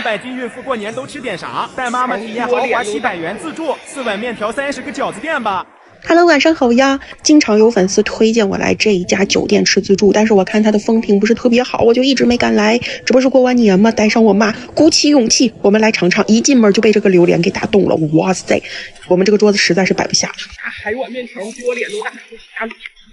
百斤孕妇过年都吃点啥？带妈妈体验豪华700元自助，4碗面条30个饺子店吧。Hello， 晚上好呀！经常有粉丝推荐我来这一家酒店吃自助，但是我看它的风评不是特别好，我就一直没敢来。这不是过完年吗？带上我妈，鼓起勇气，我们来尝尝。一进门就被这个榴莲给打动了，哇塞！我们这个桌子实在是摆不下。海碗面条比我脸都大，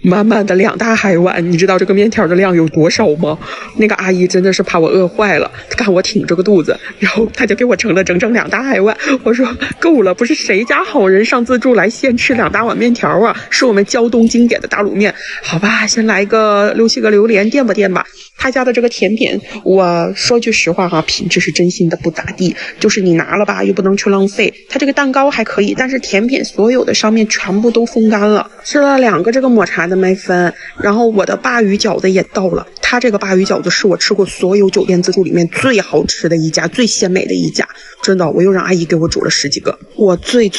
满满的2大海碗，你知道这个面条的量有多少吗？那个阿姨真的是怕我饿坏了，她看我挺着个肚子，然后她就给我盛了整整2大海碗。我说够了，不是谁家好人上自助来先吃2大碗面条啊，是我们胶东经典的大卤面。好吧，先来个6、7个榴莲垫吧垫吧。他家的这个甜品，我说句实话哈，品质是真心的不咋地，就是你拿了吧又不能去浪费。他这个蛋糕还可以，但是甜品所有的上面全部都风干了。吃了2个这个抹茶的没分，然后我的鲅鱼饺子也到了。他这个鲅鱼饺子是我吃过所有酒店自助里面最好吃的一家，最鲜美的一家，真的，我又让阿姨给我煮了10几个。我最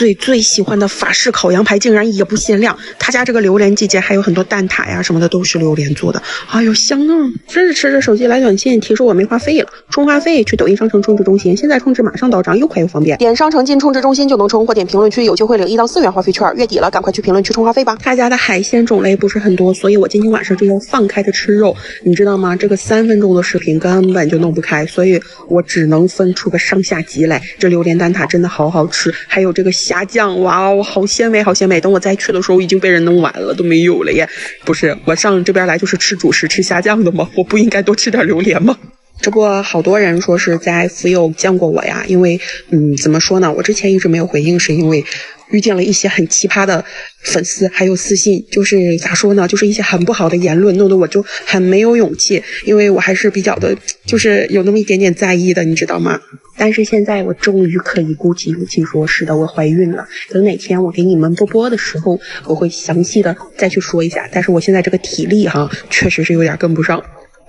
喜欢的法式烤羊排竟然也不限量，他家这个榴莲季节还有很多蛋挞呀什么的都是榴莲做的，哎呦香啊！真是吃着手机来短信提示我没话费了，充话费去抖音商城充值中心，现在充值马上到账，又快又方便。点商城进充值中心就能充，或点评论区有机会领1到4元话费券，月底了赶快去评论区充话费吧。他家的海鲜种类不是很多，所以我今天晚上就要放开的吃肉，你知道吗？这个3分钟的视频根本就弄不开，所以我只能分出个上下集来。这榴莲蛋挞真的好好吃，还有这个虾酱，哇哦，好鲜美好鲜美。等我再去的时候已经被人弄完了，都没有了耶。不是，我上这边来就是吃主食吃虾酱的吗？我不应该多吃点榴莲吗？这不好多人说是在福友见过我呀，因为怎么说呢，我之前一直没有回应，是因为遇见了一些很奇葩的粉丝还有私信，就是咋说呢，就是一些很不好的言论，弄得我就很没有勇气，因为我还是比较的就是有那么一点点在意的，你知道吗？但是现在我终于可以鼓起勇气说，是的，我怀孕了。等哪天我给你们播的时候，我会详细的再去说一下，但是我现在这个体力确实是有点跟不上。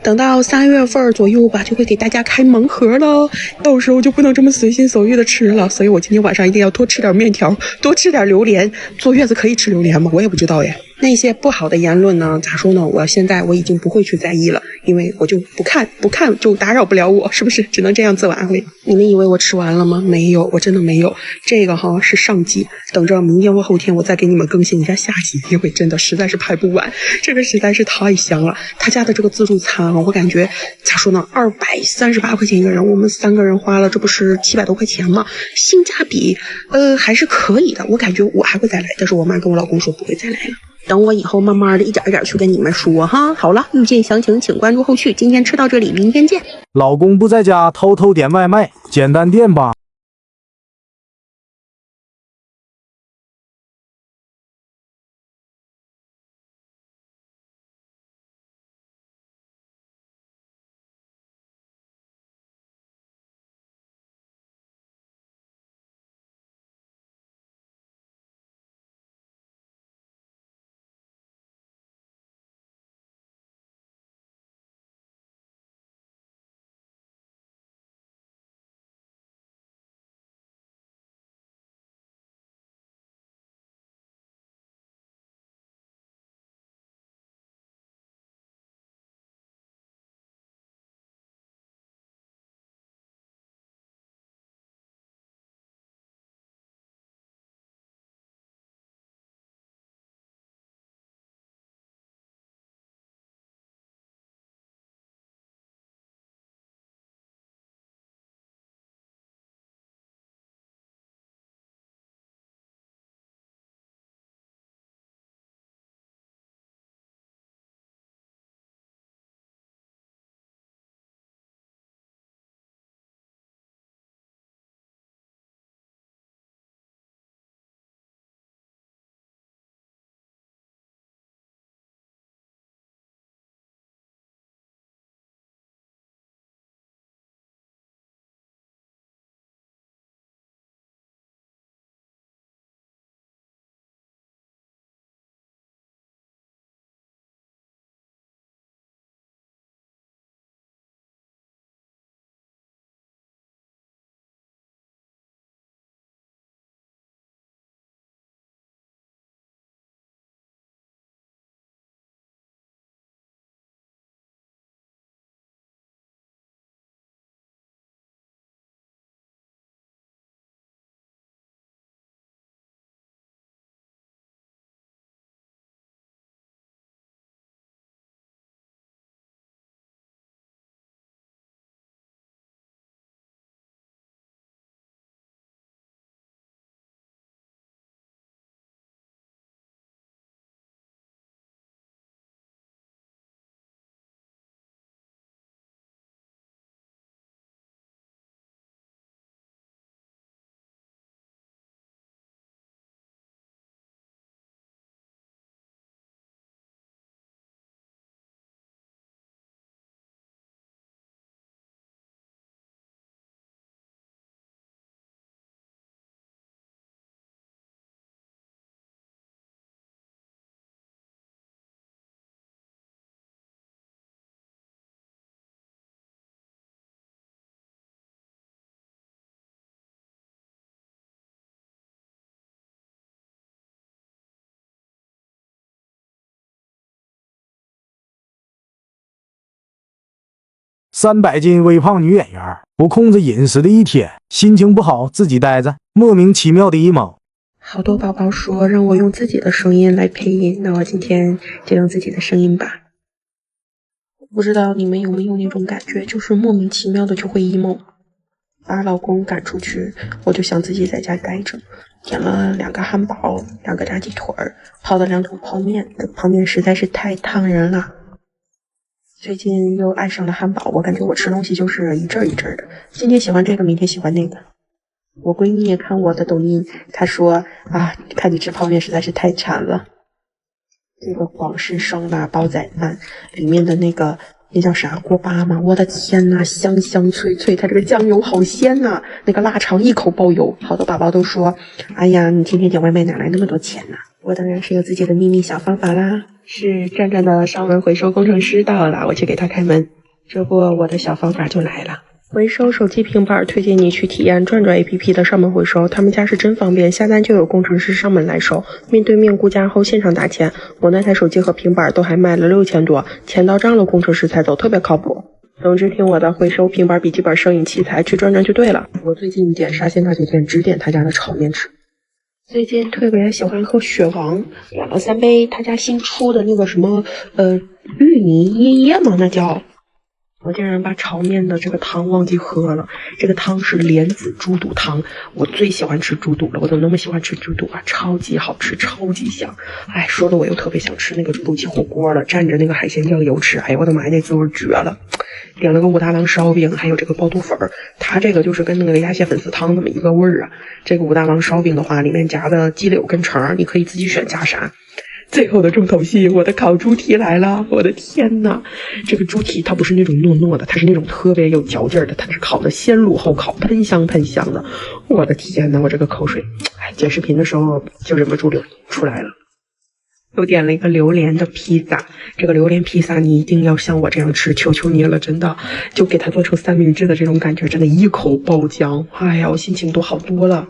等到3月份左右吧，就会给大家开盲盒了，到时候就不能这么随心所欲的吃了。所以我今天晚上一定要多吃点面条，多吃点榴莲。坐月子可以吃榴莲吗？我也不知道耶。那些不好的言论呢，咋说呢？现在我已经不会去在意了，因为我就不看就打扰不了我，是不是？只能这样自我安慰。你们以为我吃完了吗？没有，我真的没有。这个是上集，等着明天或后天我再给你们更新一下下集，因为真的实在是拍不完，这个实在是太香了。他家的这个自助餐我感觉咋说呢，238块钱一个人，我们3个人花了这不是700多块钱吗？性价比还是可以的，我感觉我还会再来，但是我妈跟我老公说不会再来了。等我以后慢慢的一点一点去跟你们说哈。好了，遇见详情请关注后续，今天吃到这里，明天见。老公不在家，偷偷点外卖，简单店吧。300斤微胖女演员不控制饮食的一天，心情不好自己待着，莫名其妙的 emo。好多宝宝说让我用自己的声音来配音，那我今天就用自己的声音吧。不知道你们有没有那种感觉，就是莫名其妙的就会 emo。把老公赶出去，我就想自己在家待着，点了2个汉堡，2个炸鸡腿儿，泡了2桶泡面，这泡面实在是太烫人了。最近又爱上了汉堡，我感觉我吃东西就是一阵一阵的，今天喜欢这个，明天喜欢那个。我闺蜜也看我的抖音，她说啊，看你吃泡面实在是太馋了。这个广式双辣煲仔饭里面的那叫啥锅巴吗？我的天呐，香香脆脆，它这个酱油好鲜呐，那个腊肠一口爆油。好多宝宝都说，哎呀，你天天点外卖哪来那么多钱呢？我当然是有自己的秘密小方法啦。是站站的上门回收工程师到了，我去给他开门。这不，我的小方法就来了。回收手机平板，推荐你去体验转转 APP 的上门回收，他们家是真方便，下单就有工程师上门来收，面对面估价后现场打钱。我那台手机和平板都还卖了6000多，钱到账了工程师才走，特别靠谱。总之听我的，回收平板、笔记本、摄影器材，去转转就对了。我最近点沙县大酒店，只点他家的炒面吃。最近特别喜欢喝雪王，点了3杯他家新出的那个什么芋泥椰椰嘛，那叫。我竟然把炒面的这个汤忘记喝了，这个汤是莲子猪肚汤，我最喜欢吃猪肚了，我怎么那么喜欢吃猪肚啊？超级好吃，超级香。哎，说的我又特别想吃那个猪肚鸡火锅了，蘸着那个海鲜酱油吃，哎呀我的妈呀，那滋味绝了。点了个武大郎烧饼，还有这个爆肚粉儿，它这个就是跟那个鸭血粉丝汤那么一个味儿啊。这个武大郎烧饼的话，里面夹的鸡柳跟肠，你可以自己选加啥。最后的重头戏，我的烤猪蹄来了！我的天呐，这个猪蹄它不是那种糯糯的，它是那种特别有嚼劲儿的，它是烤的先卤后烤，喷香喷香的。我的天呐，我这个口水，哎，剪视频的时候就忍不住流出来了。又点了一个榴莲的披萨，这个榴莲披萨你一定要像我这样吃，求求你了，真的，就给它做成三明治的这种感觉，真的一口爆浆，哎呀，我心情都好多了。